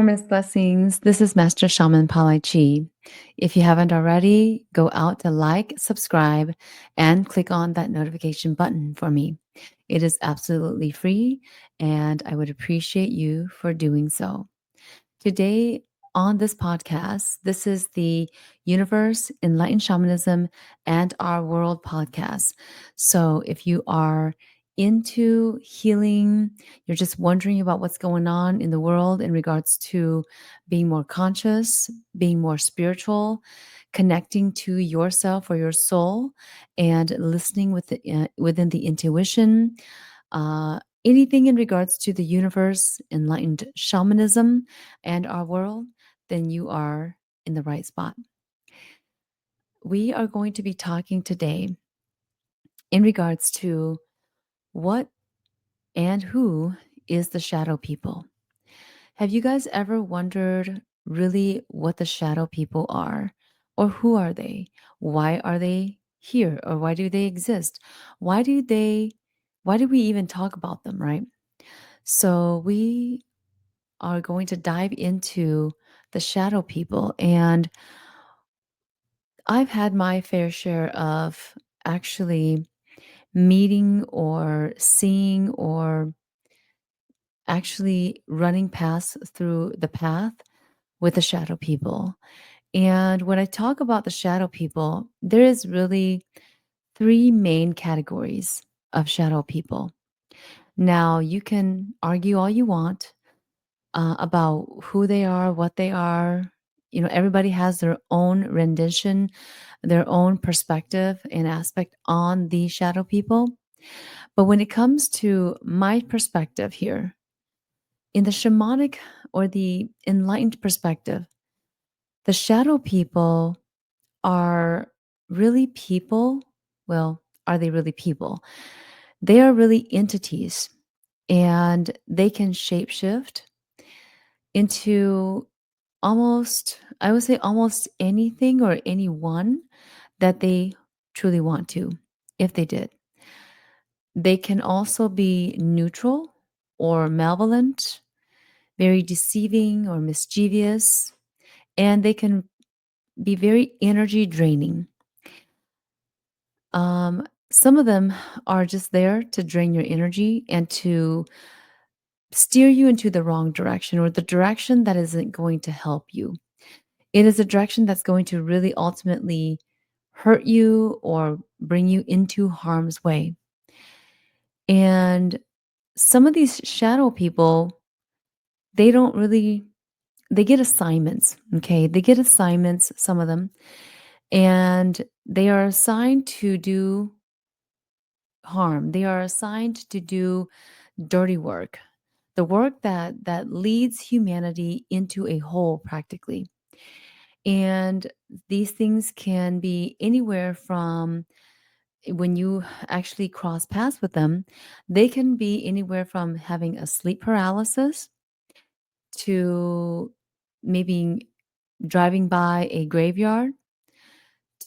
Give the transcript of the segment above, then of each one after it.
Warmest Blessings. This is Mastershamanpalichee. If you haven't already, go out to like, subscribe, and click on that notification button for me. It is absolutely free, and I would appreciate you for doing so. Today on this podcast, this is the Universe, Enlightened Shamanism, and Our World podcast. So if you are into healing, you're just wondering about what's going on in the world in regards to being more conscious, being more spiritual, connecting to yourself or your soul, and listening within the intuition, anything in regards to the universe, enlightened shamanism, and our world, then you are in the right spot. We are going to be talking today in regards to what and who is the shadow people. Have you guys ever wondered really what the shadow people are? Or who are they? Why are they here? Or why do they exist? Why do we even talk about them, right? So we are going to dive into the shadow people. And I've had my fair share of actually meeting or seeing or actually running past through the path with the shadow people. And when I talk about the shadow people, there is really three main categories of shadow people. Now, you can argue all you want about who they are, what they are. You know, everybody has their own rendition, their own perspective and aspect on the shadow people. But when it comes to my perspective here, in the shamanic or the enlightened perspective, the shadow people are really people. Well, are they really people? They are really entities and they can shapeshift into almost, I would say almost anything or anyone that they truly want to, if they did. They can also be neutral or malevolent, very deceiving or mischievous, and they can be very energy draining. Some of them are just there to drain your energy and to steer you into the wrong direction or the direction that isn't going to help you. It is a direction that's going to really ultimately hurt you or bring you into harm's way. And some of these shadow people, they don't really, they get assignments, okay? They get assignments, some of them, and they are assigned to do harm. They are assigned to do dirty work, the work that leads humanity into a hole practically. And these things can be anywhere from when you actually cross paths with them, they can be anywhere from having a sleep paralysis to maybe driving by a graveyard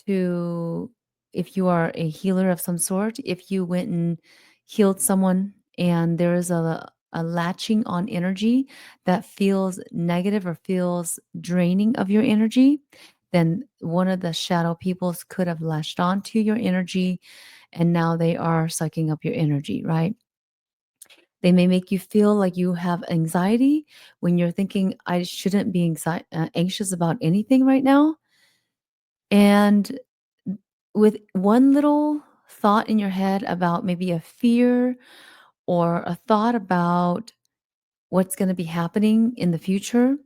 to if you are a healer of some sort, if you went and healed someone and there is a latching on energy that feels negative or feels draining of your energy, then one of the shadow peoples could have latched onto your energy and now they are sucking up your energy, right? They may make you feel like you have anxiety when you're thinking, I shouldn't be anxious about anything right now. And with one little thought in your head about maybe a fear or a thought about what's going to be happening in the future.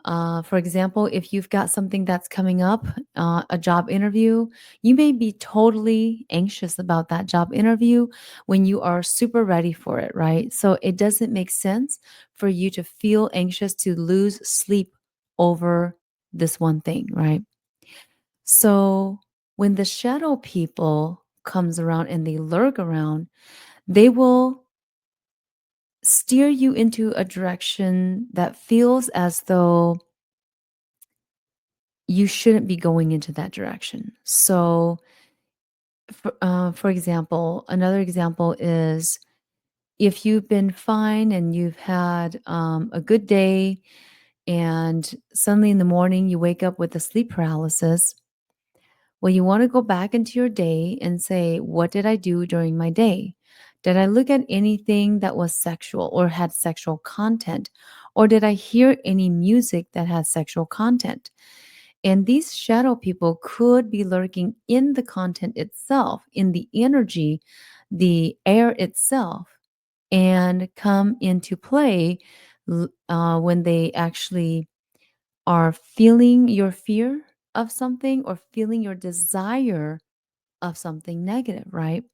For example, if you've got something that's coming up, a job interview, you may be totally anxious about that job interview when you are super ready for it, right? So it doesn't make sense for you to feel anxious to lose sleep over this one thing, right? So when the shadow people comes around and they lurk around, they will steer you into a direction that feels as though you shouldn't be going into that direction. So, for example, another example is if you've been fine and you've had a good day, and suddenly in the morning you wake up with a sleep paralysis, well, you want to go back into your day and say, what did I do during my day? Did I look at anything that was sexual or had sexual content? Or did I hear any music that had sexual content? And these shadow people could be lurking in the content itself, in the energy, the air itself, and come into play when they actually are feeling your fear of something or feeling your desire of something negative, right?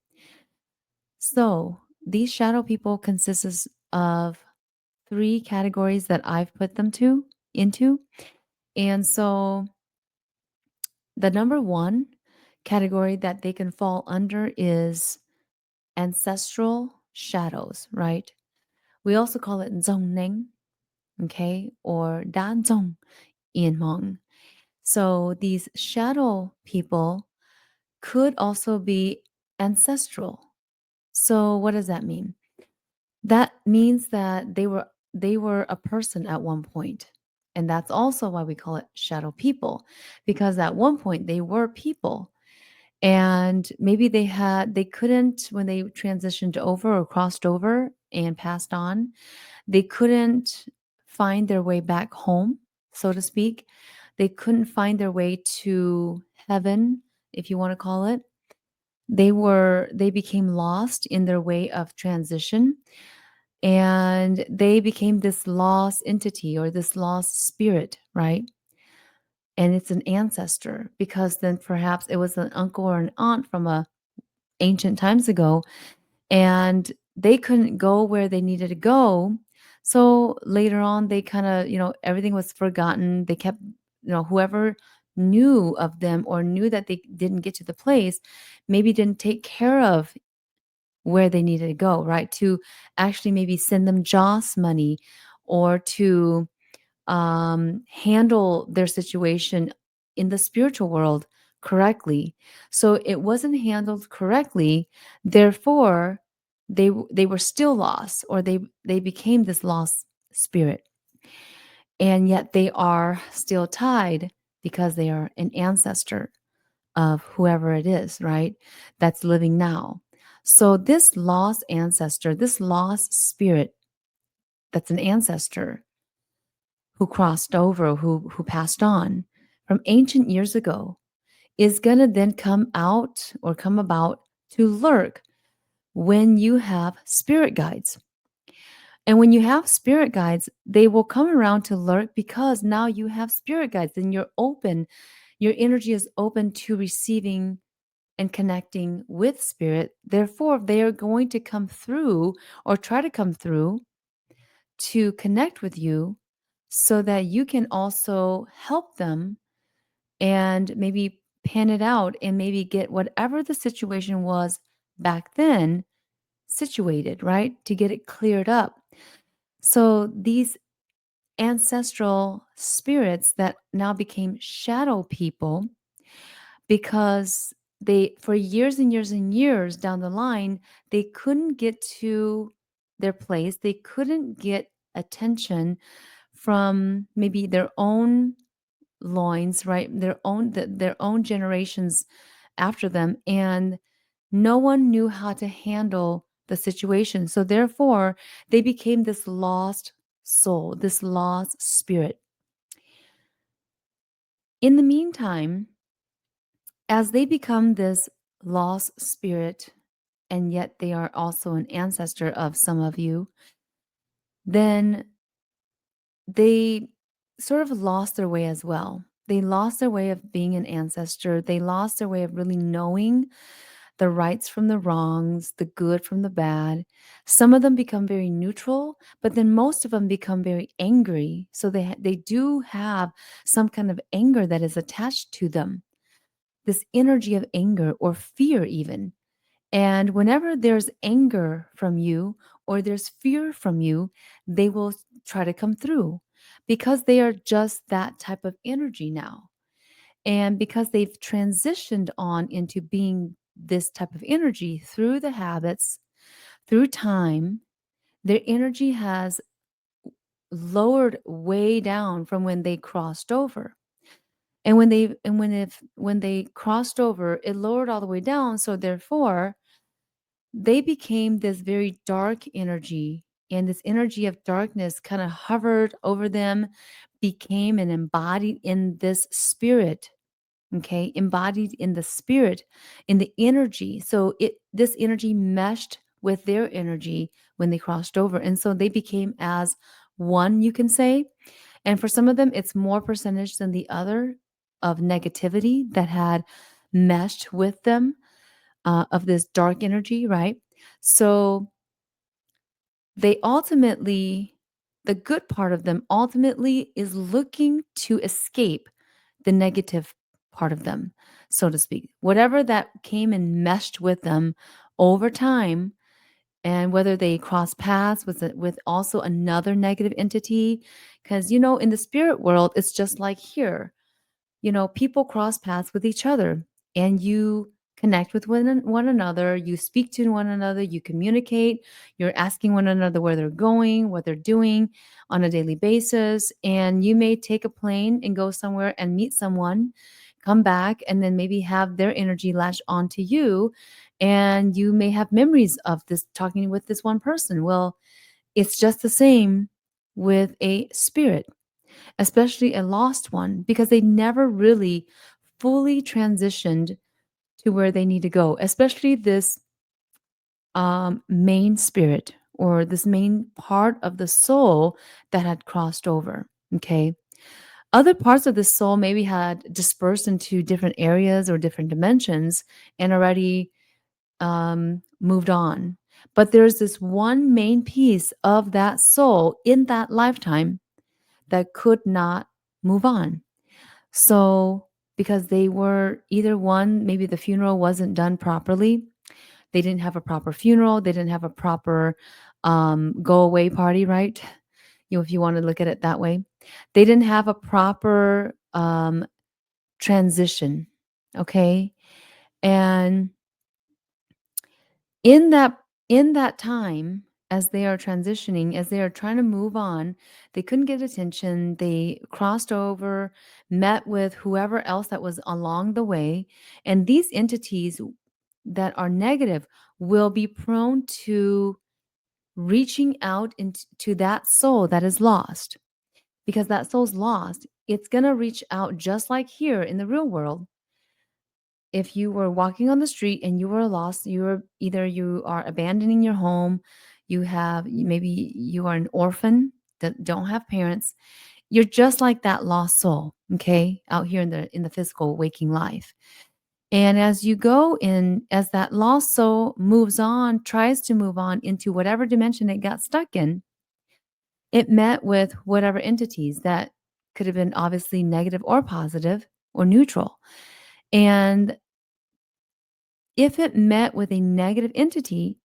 So these shadow people consists of three categories that I've put them to into. And so the number one category that they can fall under is ancestral shadows, right? We also call it Ntxoog, okay, or Dan Zong in Hmong. So these shadow people could also be ancestral. So what does that mean? That means that they were a person at one point. And that's also why we call it shadow people, because at one point they were people. And maybe they couldn't, when they transitioned over or crossed over and passed on, they couldn't find their way back home, so to speak. They couldn't find their way to heaven, if you want to call it. They became lost in their way of transition, and they became this lost entity or this lost spirit, right? And it's an ancestor, because then perhaps it was an uncle or an aunt from a ancient times ago, and they couldn't go where they needed to go. So later on, they kind of, everything was forgotten. They kept, whoever knew of them or knew that they didn't get to the place, maybe didn't take care of where they needed to go, right? To actually maybe send them Joss money, or to handle their situation in the spiritual world correctly. So it wasn't handled correctly. Therefore, they were still lost, or they became this lost spirit, and yet they are still tied because they are an ancestor of whoever it is, right? That's living now. So this lost ancestor, this lost spirit, that's an ancestor who crossed over, who passed on from ancient years ago, is going to then come out or come about to lurk when you have spirit guides. And when you have spirit guides, they will come around to lurk because now you have spirit guides and you're open. Your energy is open to receiving and connecting with spirit. Therefore, they are going to come through or try to come through to connect with you so that you can also help them and maybe pan it out and maybe get whatever the situation was back then situated, right? To get it cleared up. So these ancestral spirits that now became shadow people, because they, for years and years and years down the line, they couldn't get to their place. They couldn't get attention from maybe their own loins, right? Their own generations after them, and no one knew how to handle the situation. So therefore, they became this lost soul, this lost spirit. In the meantime, as they become this lost spirit, and yet they are also an ancestor of some of you, then they sort of lost their way as well. They lost their way of being an ancestor. They lost their way of really knowing the rights from the wrongs, the good from the bad. Some of them become very neutral, but then most of them become very angry. So they do have some kind of anger that is attached to them, this energy of anger or fear, even. And whenever there's anger from you or there's fear from you, they will try to come through because they are just that type of energy now. And because they've transitioned on into being this type of energy through the habits, through time, their energy has lowered way down from when they crossed over. And when they crossed over, it lowered all the way down. So therefore, they became this very dark energy, and this energy of darkness kind of hovered over them, became and embodied in this spirit. Okay, embodied in the spirit, in the energy. So this energy meshed with their energy when they crossed over, and so they became as one, you can say. And for some of them, it's more percentage than the other of negativity that had meshed with them, of this dark energy, right? So they ultimately, the good part of them ultimately is looking to escape the negative part of them, so to speak. Whatever that came and meshed with them over time, and whether they cross paths with also another negative entity, because in the spirit world, it's just like here. People cross paths with each other, and you connect with one another, you speak to one another, you communicate, you're asking one another where they're going, what they're doing on a daily basis. And you may take a plane and go somewhere and meet someone, come back, and then maybe have their energy latch onto you. And you may have memories of this talking with this one person. Well, it's just the same with a spirit, especially a lost one, because they never really fully transitioned to where they need to go, especially this main spirit, or this main part of the soul that had crossed over. Okay. Other parts of the soul maybe had dispersed into different areas or different dimensions and already moved on. But there's this one main piece of that soul in that lifetime that could not move on. So, because they were either one, maybe the funeral wasn't done properly. They didn't have a proper funeral. They didn't have a proper go away party, right? If you want to look at it that way, they didn't have a proper transition. Okay. And in that time, as they are transitioning, as they are trying to move on, they couldn't get attention. They crossed over, met with whoever else that was along the way, and these entities that are negative will be prone to reaching out into that soul that is lost. Because that soul's lost, it's going to reach out just like here in the real world. If you were walking on the street and you were lost, you are abandoning your home, maybe you are an orphan that don't have parents. You're just like that lost soul, okay, out here in the physical waking life. And as you go in, as that lost soul moves on, tries to move on into whatever dimension it got stuck in, it met with whatever entities that could have been obviously negative or positive or neutral. And if it met with a negative entity,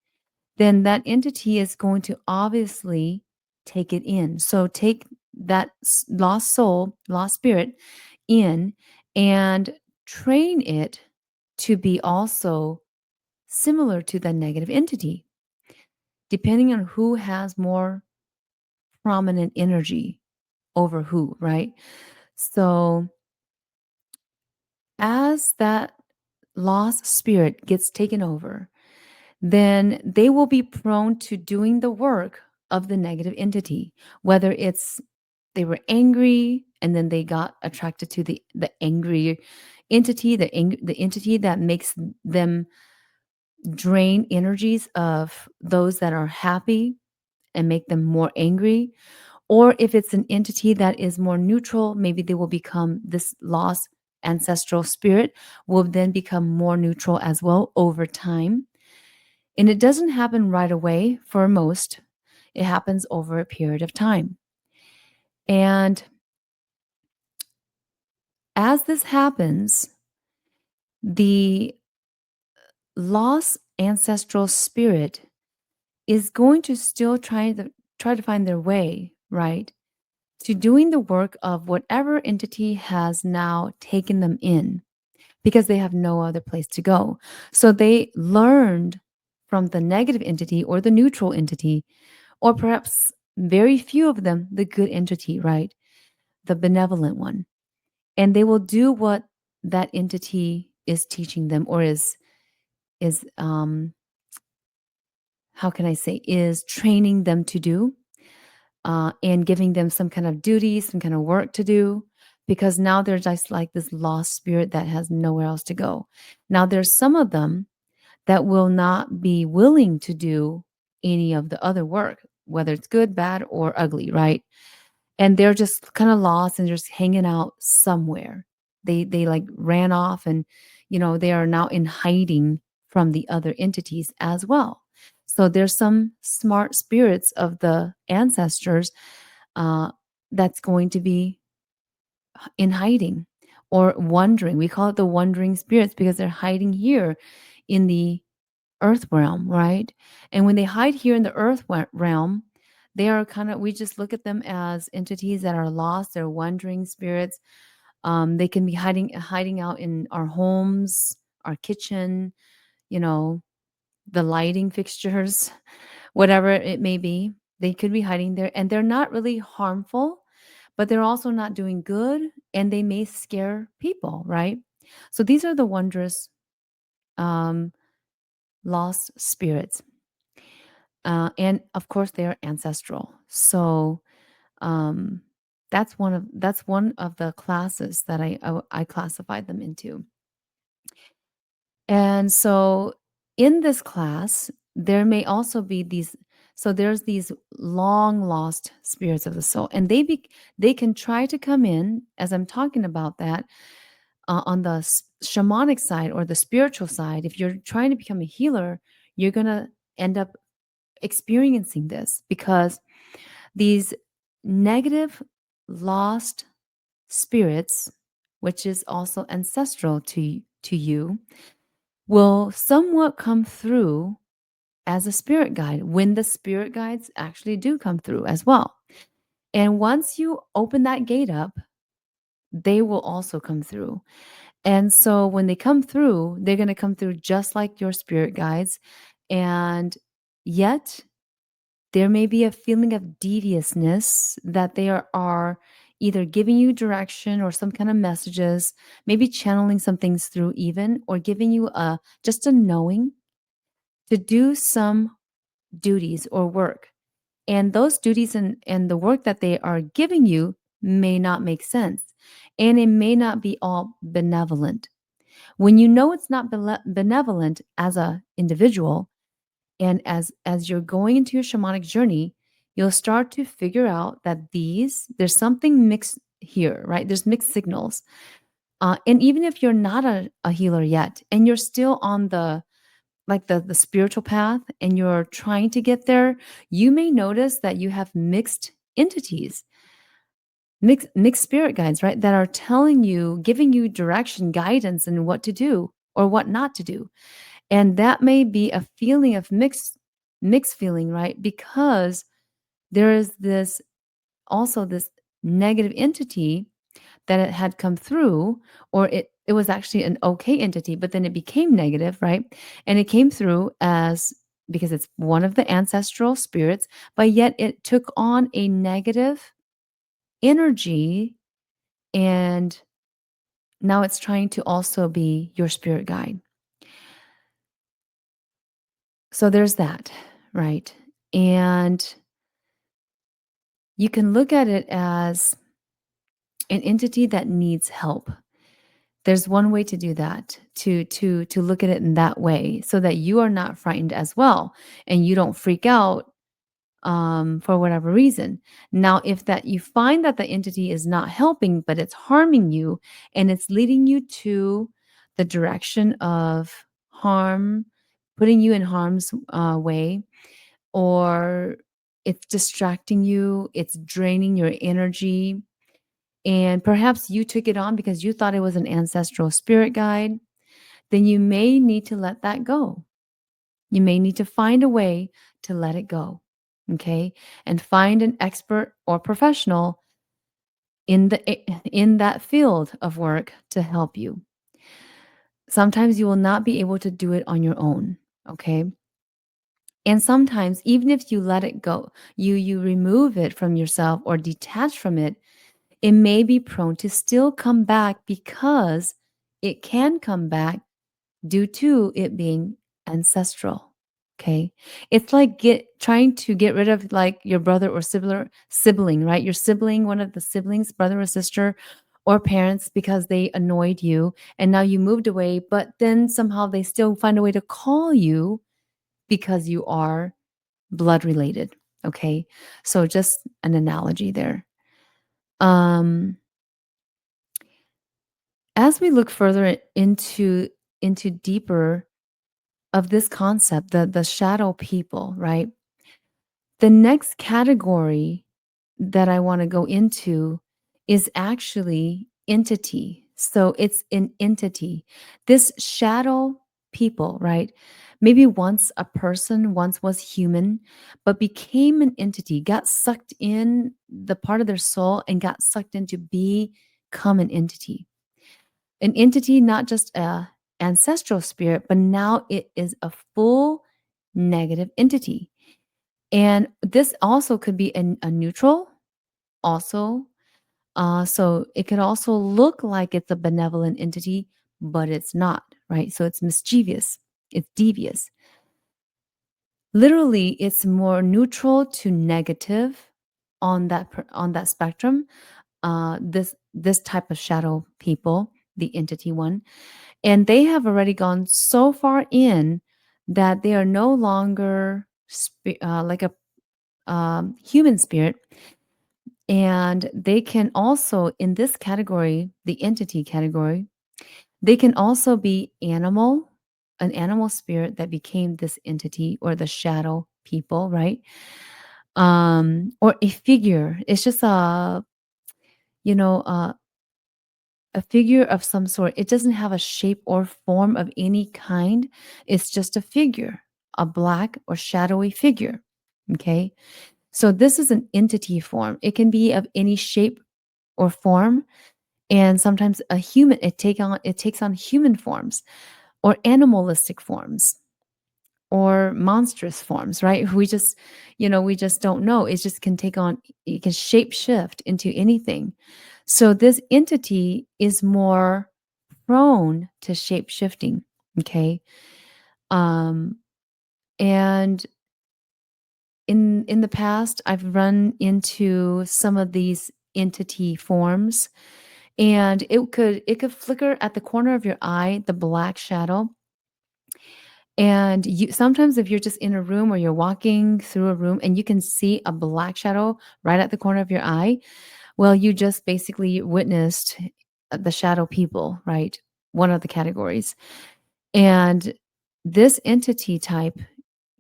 then that entity is going to obviously take it in. So take that lost soul, lost spirit in, and train it to be also similar to the negative entity, depending on who has more prominent energy over who, right? So as that lost spirit gets taken over, then they will be prone to doing the work of the negative entity, whether it's they were angry and then they got attracted to the angry entity, the entity that makes them drain energies of those that are happy and make them more angry. Or if it's an entity that is more neutral, maybe they will become this lost ancestral spirit, will then become more neutral as well over time. And it doesn't happen right away for most, it happens over a period of time. And as this happens, the lost ancestral spirit is going to still try to find their way, right, to doing the work of whatever entity has now taken them in, because they have no other place to go. So they learned from the negative entity or the neutral entity, or perhaps very few of them, the good entity, right? The benevolent one. And they will do what that entity is teaching them, or is how can I say, is training them to do, and giving them some kind of duty, some kind of work to do, because now they're just like this lost spirit that has nowhere else to go. Now, there's some of them that will not be willing to do any of the other work, whether it's good, bad, or ugly, right? And they're just kind of lost and just hanging out somewhere. They like ran off, and they are now in hiding from the other entities as well. So there's some smart spirits of the ancestors, uh, that's going to be in hiding or wandering. We call it the wandering spirits because they're hiding here in the earth realm, right? And when they hide here in the realm, they are kind of, we just look at them as entities that are lost. They're wandering spirits. They can be hiding out in our homes, our kitchen, you know, the lighting fixtures, whatever it may be. They could be hiding there, and they're not really harmful, but they're also not doing good, and they may scare people, right? So these are the wondrous, um, lost spirits. And of course, they are ancestral. So um, that's one of the classes that I classified them into. And so in this class, there may also be these. So there's these long lost spirits of the soul, and they can try to come in as I'm talking about that, on the shamanic side or the spiritual side. If you're trying to become a healer, you're gonna end up experiencing this because these negative lost spirits, which is also ancestral to you, will somewhat come through as a spirit guide when the spirit guides actually do come through as well. And once you open that gate up, they will also come through. And so when they come through, they're going to come through just like your spirit guides. And yet, there may be a feeling of deviousness that they are either giving you direction or some kind of messages, maybe channeling some things through even, or giving you just a knowing to do some duties or work. And those duties and the work that they are giving you may not make sense. And it may not be all benevolent. When you know it's not benevolent as a individual, and as you're going into your shamanic journey, you'll start to figure out that there's something mixed here, right? There's mixed signals. And even if you're not a healer yet, and you're still on the spiritual path and you're trying to get there, you may notice that you have mixed entities, mixed spirit guides, right? That are telling you, giving you direction, guidance, and what to do or what not to do. And that may be a feeling of mixed feeling, right? Because there is this negative entity that it had come through, or it was actually an okay entity, but then it became negative, right? And it came through as, because it's one of the ancestral spirits, but yet it took on a negative energy, and now it's trying to also be your spirit guide. So there's that, right? And you can look at it as an entity that needs help. There's one way to do that, to look at it in that way, so that you are not frightened as well, and you don't freak out, for whatever reason. Now, if that you find that the entity is not helping, but it's harming you, and it's leading you to the direction of harm, putting you in harm's way, or it's distracting you, it's draining your energy, and perhaps you took it on because you thought it was an ancestral spirit guide, then you may need to let that go. You may need to find a way to let it go. Okay? And find an expert or professional in that field of work to help you. Sometimes you will not be able to do it on your own, okay? And sometimes even if you let it go, you remove it from yourself or detach from it, it may be prone to still come back because it can come back due to it being ancestral. Okay. It's like trying to get rid of like your brother or sibling, right? Your sibling, one of the siblings, brother or sister, or parents because they annoyed you and now you moved away, but then somehow they still find a way to call you because you are blood related. Okay. So just an analogy there. Um as we look further into deeper of this concept, the shadow people, right? The next category that I want to go into is actually entity. So it's an entity. This shadow people, right? Maybe once a person once was human, but became an entity, got sucked in the part of their soul and got sucked in to become an entity. An entity, not just a ancestral spirit, but now it is a full negative entity. And this also could be a neutral, also. So it could also look like it's a benevolent entity, but it's not, right? So it's mischievous, it's devious. Literally, it's more neutral to negative on that spectrum. This type of shadow people, the entity one, and they have already gone so far in that they are no longer like a human spirit. And they can also, in this category, the entity category, they can also be an animal spirit that became this entity or the shadow people, right? Or a figure. It's just you know, uh, a figure of some sort. It doesn't have a shape or form of any kind. It's just a figure, a black or shadowy figure. Okay. So this is an entity form. It can be of any shape or form. And sometimes it takes on human forms or animalistic forms or monstrous forms, right? We just don't know. It just can take on, it can shape shift into anything. So this entity is more prone to shape shifting. Okay. Um, and in the past, I've run into some of these entity forms, and it could flicker at the corner of your eye, the black shadow. And you sometimes if you're just in a room or you're walking through a room and you can see a black shadow right at the corner of your eye, well, you just basically witnessed the shadow people, right? One of the categories. And this entity type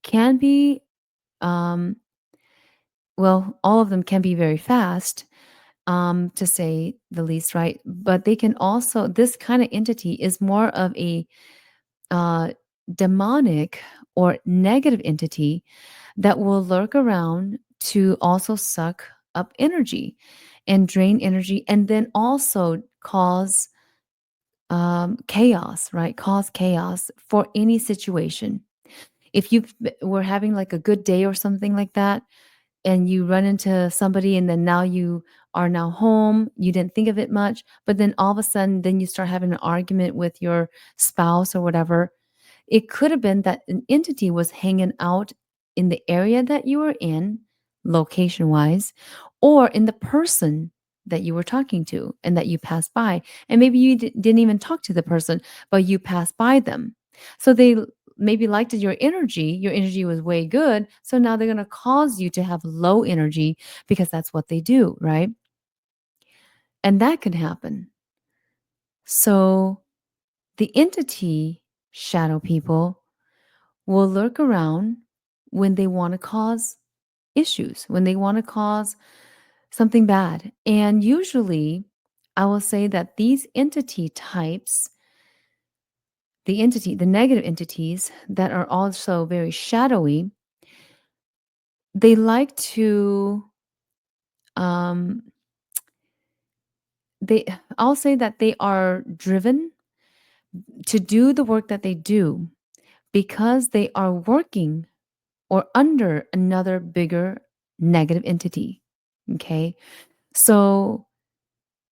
can be, um, well, all of them can be very fast, to say the least, right? But they can also, this kind of entity is more of a uh, demonic or negative entity that will lurk around to also suck up energy and drain energy and then also cause chaos, right? Cause chaos for any situation. If you were having like a good day or something like that, and you run into somebody and then now you are now home, you didn't think of it much, but then all of a sudden then you start having an argument with your spouse or whatever. It could have been that an entity was hanging out in the area that you were in, location wise, or in the person that you were talking to and that you passed by. And maybe you didn't even talk to the person, but you passed by them. So they maybe liked your energy. Your energy was way good. So now they're going to cause you to have low energy because that's what they do, right? And that can happen. So the entity shadow people will lurk around when they want to cause issues, when they want to cause something bad. And usually, I will say that these entity types, the negative entities that are also very shadowy, they like to, um, I'll say that they are driven to do the work that they do because they are working or under another bigger negative entity. Okay. So,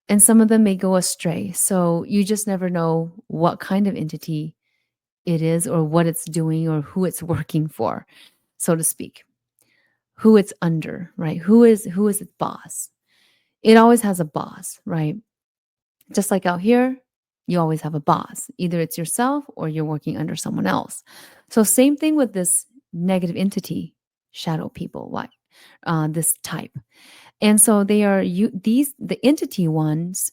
and some of them may go astray. So you just never know what kind of entity it is or what it's doing or who it's working for, so to speak, who it's under, right? Who is its boss? It always has a boss, right? Just like out here, you always have a boss. Either it's yourself or you're working under someone else. So same thing with this negative entity, shadow people, this type. And so they are the entity ones,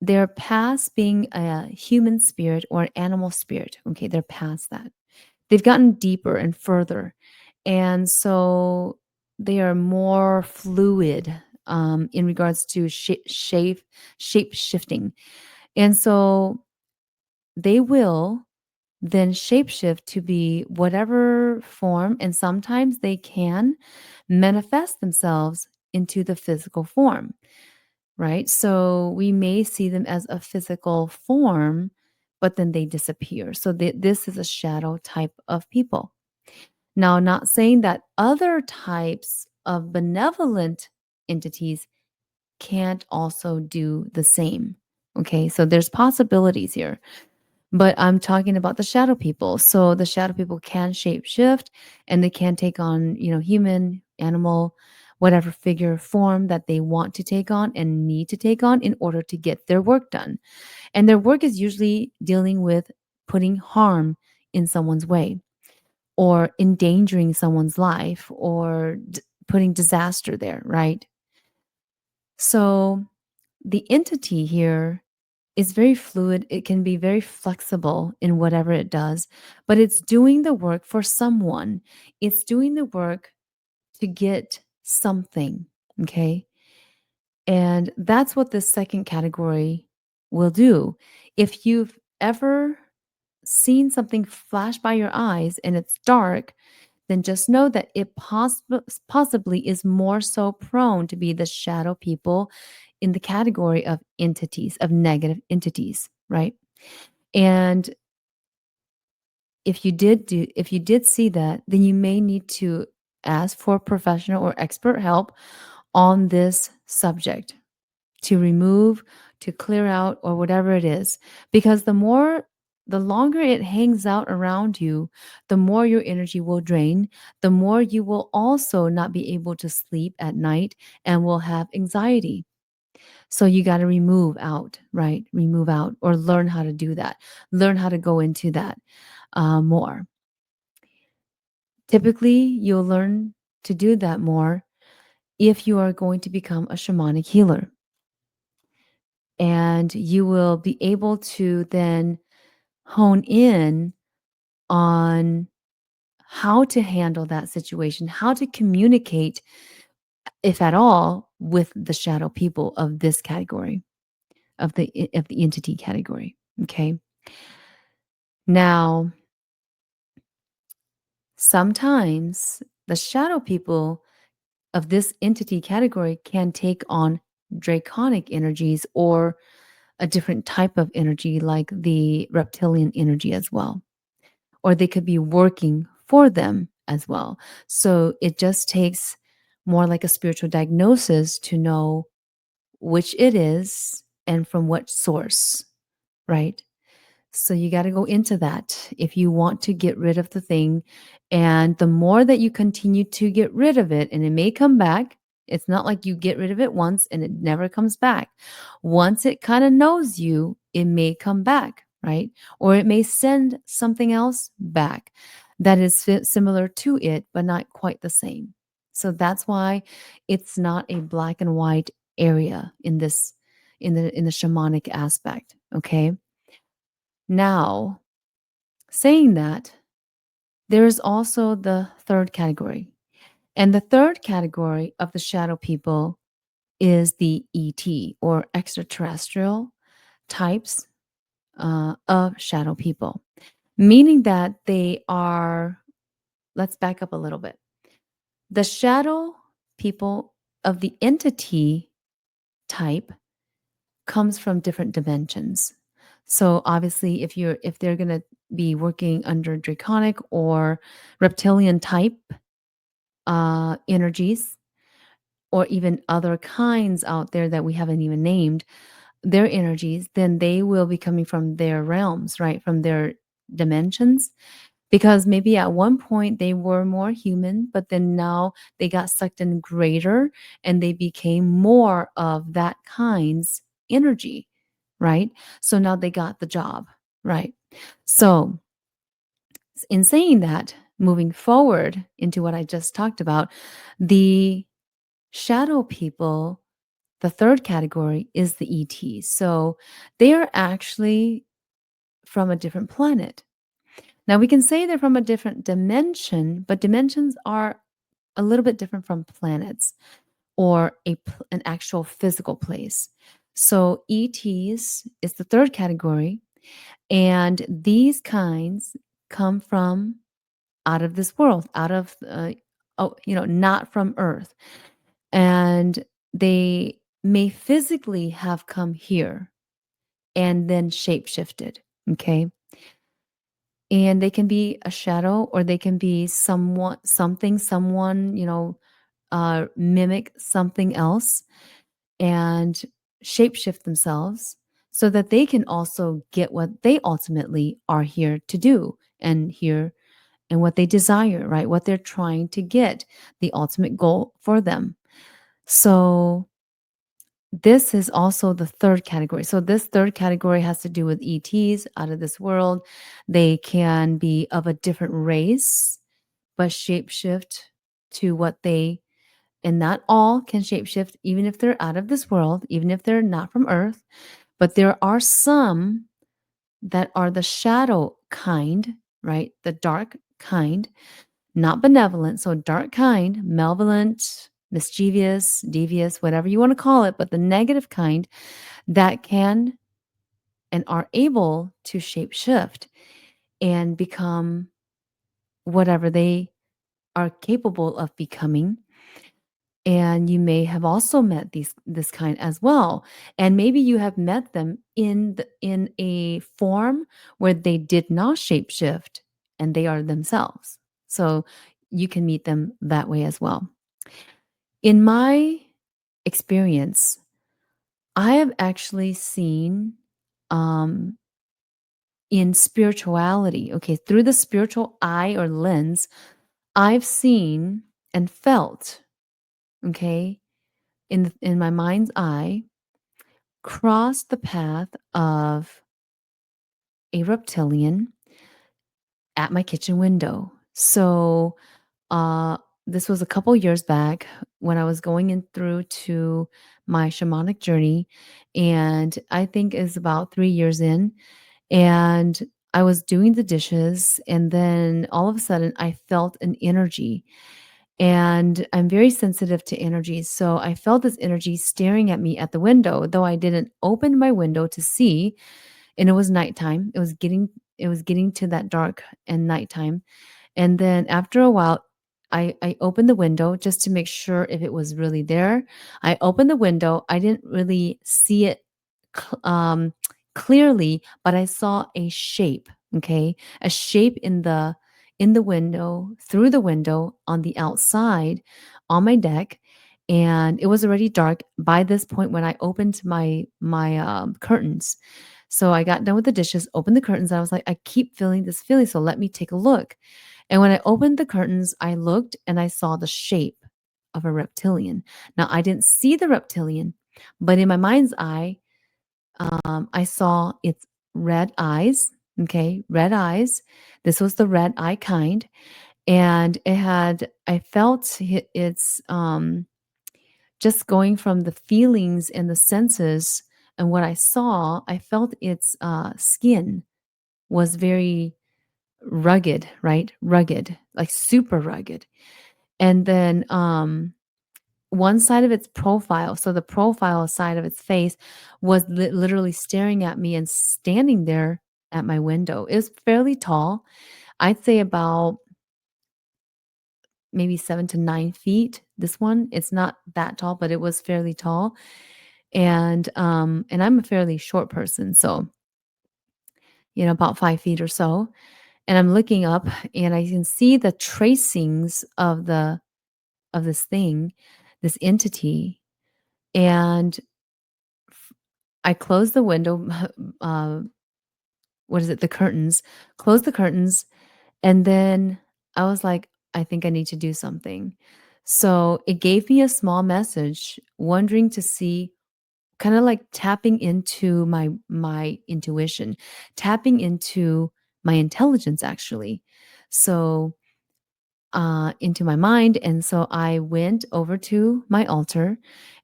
they're past being a human spirit or an animal spirit. Okay, they're past that. They've gotten deeper and further. And so they are more fluid in regards to shape shifting. And so they will then shapeshift to be whatever form, and sometimes they can manifest themselves into the physical form, right? So we may see them as a physical form, but then they disappear. So this is a shadow type of people. Now, not saying that other types of benevolent entities can't also do the same. Okay, so there's possibilities here. But I'm talking about the shadow people. So the shadow people can shape shift and they can take on, human, animal, whatever figure form that they want to take on and need to take on in order to get their work done. And their work is usually dealing with putting harm in someone's way or endangering someone's life or putting disaster there, right? So the entity here is very fluid. It can be very flexible in whatever it does, but it's doing the work for someone. It's doing the work to get something. Okay. And that's what this second category will do. If you've ever seen something flash by your eyes and it's dark, then just know that it possibly is more so prone to be the shadow people in the category of entities, of negative entities, right? And if you did see that, then you may need to ask for professional or expert help on this subject to remove, to clear out, or whatever it is. Because the longer it hangs out around you, the more your energy will drain, the more you will also not be able to sleep at night and will have anxiety. So you got to remove out, right? Remove out or learn how to do that. Learn how to go into that more. Typically, you'll learn to do that more if you are going to become a shamanic healer. And you will be able to then hone in on how to handle that situation, how to communicate, if at all, with the shadow people of this category, of the entity category. Okay. Now, sometimes the shadow people of this entity category can take on draconic energies or a different type of energy like the reptilian energy as well. Or they could be working for them as well. So it just takes more like a spiritual diagnosis to know which it is and from what source, right? So you got to go into that if you want to get rid of the thing. And the more that you continue to get rid of it, and it may come back, it's not like you get rid of it once and it never comes back. Once it kind of knows you, it may come back, right? Or it may send something else back that is similar to it, but not quite the same. So that's why it's not a black and white area in this in the shamanic aspect, okay? Now, saying that, there is also the third category. And the third category of the shadow people is the ET or extraterrestrial types of shadow people, meaning that they are, let's back up a little bit. The shadow people of the entity type comes from different dimensions. So obviously if they're going to be working under draconic or reptilian type energies, or even other kinds out there that we haven't even named, their energies, then they will be coming from their realms, right? From their dimensions. Because maybe at one point they were more human, but then now they got sucked in greater and they became more of that kind's energy, right? So now they got the job, right? So, in saying that, moving forward into what I just talked about, the shadow people, the third category is the ETs. So they are actually from a different planet. Now, we can say they're from a different dimension, but dimensions are a little bit different from planets or an actual physical place. So ETs is the third category, and these kinds come from out of this world, out of not from Earth, and they may physically have come here and then shapeshifted. Okay. And they can be a shadow, or they can be someone, mimic something else and shapeshift themselves so that they can also get what they ultimately are here to do, and what they desire, right? What they're trying to get, the ultimate goal for them. So this is also the third category. So this third category has to do with ETs out of this world. They can be of a different race, but shapeshift to what they, and not all can shapeshift, even if they're out of this world, even if they're not from Earth. But there are some that are the shadow kind, right? The dark kind, not benevolent. So dark kind, malevolent, mischievous, devious, whatever you want to call it, but the negative kind that can and are able to shapeshift and become whatever they are capable of becoming. And you may have also met this kind as well, and maybe you have met them in a form where they did not shapeshift and they are themselves. So you can meet them that way as well. In my experience, I have actually seen um, in spirituality, okay, through the spiritual eye or lens, I've seen and felt, okay, in my mind's eye, cross the path of a reptilian at my kitchen window. So, uh, this was a couple years back when I was going in through to my shamanic journey, and I think is about 3 years in, and I was doing the dishes, and then all of a sudden I felt an energy. And I'm very sensitive to energy. So I felt this energy staring at me at the window, though I didn't open my window to see. And it was nighttime. It was getting to that dark and nighttime. And then after a while, I opened the window just to make sure if it was really there. I opened the window. I didn't really see it cl- um, clearly, but I saw a shape. Okay, a shape in the window, through the window, on the outside, on my deck, and it was already dark by this point when I opened my curtains. So I got done with the dishes, opened the curtains, and I was like, I keep feeling this feeling, so let me take a look. And when I opened the curtains, I looked and I saw the shape of a reptilian. Now, I didn't see the reptilian, but in my mind's eye, I saw its red eyes. Okay, red eyes. This was the red eye kind, and I felt its just going from the feelings and the senses and what I saw. I felt its skin was very rugged, right? Rugged, like super rugged. And then one side of its profile, so the profile side of its face was literally staring at me and standing there at my window. It was fairly tall. I'd say about maybe 7 to 9 feet. This one, it's not that tall, but it was fairly tall. And I'm a fairly short person, so about 5 feet or so. And I'm looking up and I can see the tracings of this thing, this entity. And I closed the window, uh, what is it? The curtains, closed the curtains. And then I was like, I think I need to do something. So it gave me a small message, wondering to see, kind of like tapping into my intuition, tapping into my intelligence actually. So into my mind. And so I went over to my altar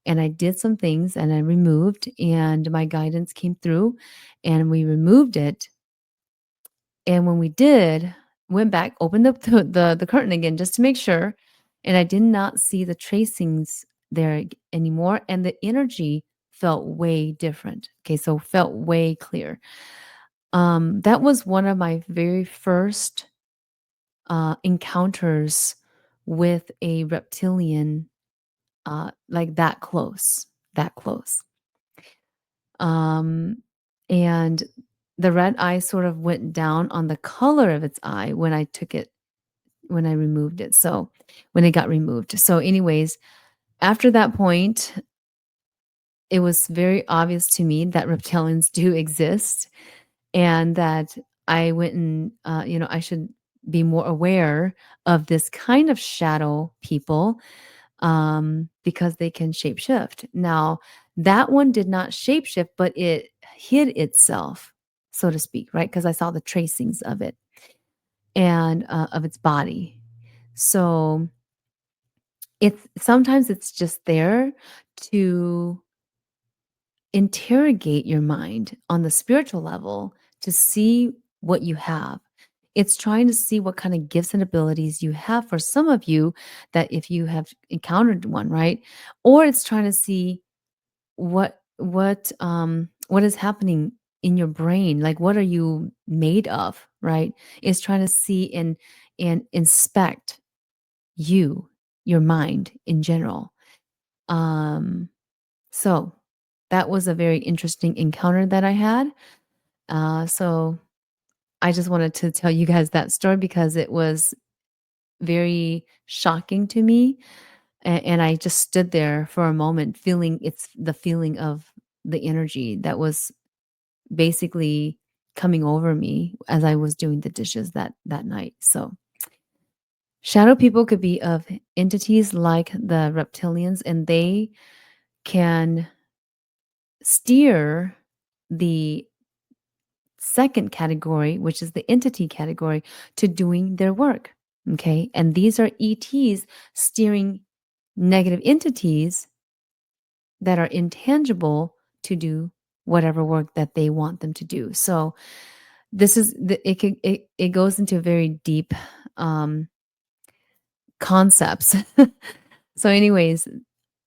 and I did some things and I removed, and my guidance came through and we removed it. And when we did, went back, opened up the curtain again just to make sure. And I did not see the tracings there anymore. And the energy felt way different. Okay. So felt way clear. That was one of my very first encounters with a reptilian, like that close. Um, and the red eye sort of went down on the color of its eye when I removed it. So when it got removed. So, anyways, after that point, it was very obvious to me that reptilians do exist, and that I went and, I should be more aware of this kind of shadow people, because they can shapeshift. Now, that one did not shapeshift, but it hid itself, so to speak, right? Because I saw the tracings of it and of its body. So it's just there to interrogate your mind on the spiritual level to see what you have. It's trying to see what kind of gifts and abilities you have for some of you, that if you have encountered one, right? Or it's trying to see what is happening in your brain, like what are you made of, right? It's trying to see and inspect you, your mind in general. Um so that was a very interesting encounter that I had. So I just wanted to tell you guys that story because it was very shocking to me. And I just stood there for a moment, feeling it's the feeling of the energy that was basically coming over me as I was doing the dishes that night. So shadow people could be of entities like the reptilians, and they can steer the second category, which is the entity category, to doing their work. Okay. And these are ETs steering negative entities that are intangible to do whatever work that they want them to do. So it goes into very deep um, concepts. So, anyways,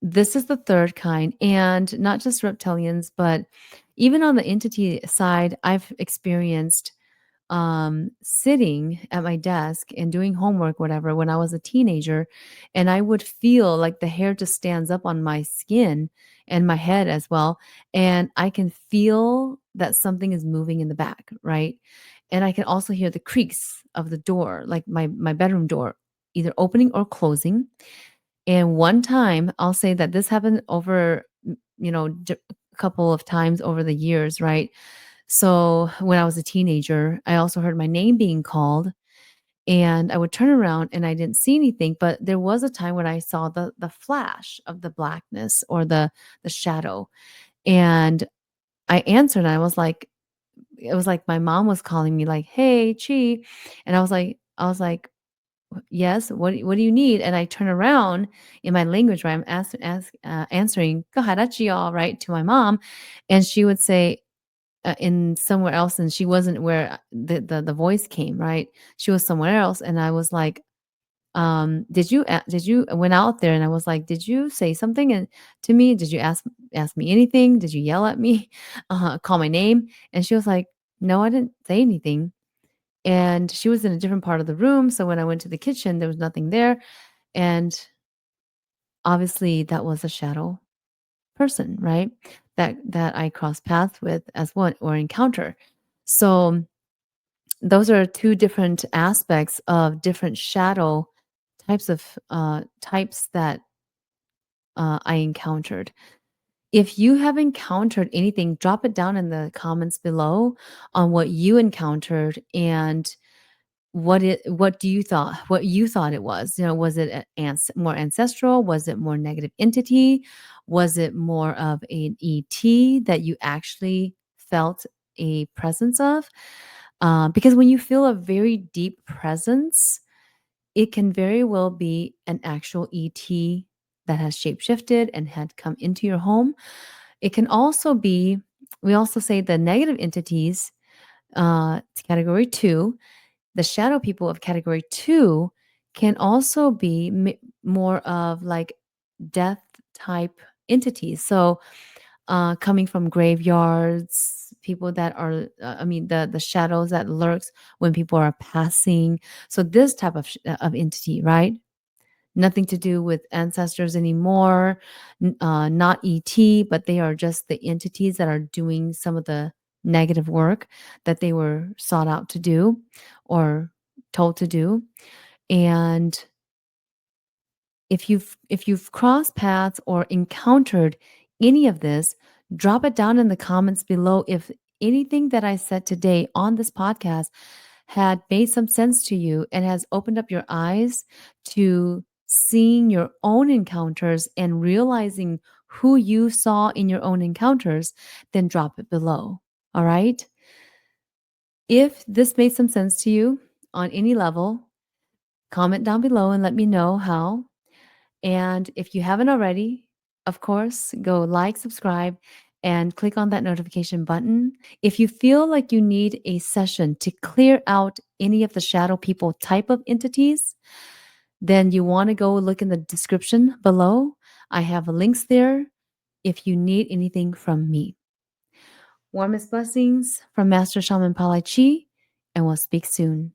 this is the third kind, and not just reptilians, but even on the entity side, I've experienced sitting at my desk and doing homework, whatever, when I was a teenager, and I would feel like the hair just stands up on my skin and my head as well. And I can feel that something is moving in the back, right? And I can also hear the creaks of the door, like my bedroom door, either opening or closing. And one time, I'll say that this happened over, a couple of times over the years, right? So when I was a teenager, I also heard my name being called, and I would turn around and I didn't see anything, but there was a time when I saw the flash of the blackness or the shadow. And I answered and I was like, it was like my mom was calling me like, "Hey, Chi." And I was like, "Yes, what do you need?" And I turn around in my language, right? I'm answering "Kaharachi," right, to my mom, and she would say, in somewhere else, and she wasn't where the voice came, right? She was somewhere else, and I was like, did you I went out there and I was like, "Did you say something and to me? Did you ask me anything? Did you yell at me? Call my name?" And she was like, "No, I didn't say anything." And she was in a different part of the room, so when I went to the kitchen, there was nothing there, and obviously that was a shadow person, right? That I crossed paths with as one or encounter. So those are two different aspects of different shadow types that I encountered. If you have encountered anything, drop it down in the comments below on what you encountered and what you thought it was. You know, was it more ancestral? Was it more negative entity? Was it more of an ET that you actually felt a presence of? Because when you feel a very deep presence, it can very well be an actual ET that has shapeshifted and had come into your home. It can also be, we also say the negative entities, category two, the shadow people of category two can also be more of like death type entities. So, coming from graveyards, people that are, I mean, the shadows that lurks when people are passing. So this type of entity, right? Nothing to do with ancestors anymore, not ET, but they are just the entities that are doing some of the negative work that they were sought out to do or told to do. And if you've crossed paths or encountered any of this, drop it down in the comments below. If anything that I said today on this podcast had made some sense to you and has opened up your eyes to seeing your own encounters and realizing who you saw in your own encounters, then drop it below. All right? If this made some sense to you on any level, comment down below and let me know how. And if you haven't already, of course, go like, subscribe, and click on that notification button. If you feel like you need a session to clear out any of the shadow people type of entities, then you want to go look in the description below. I have links there if you need anything from me. Warmest blessings from Master Shaman Palichee, and we'll speak soon.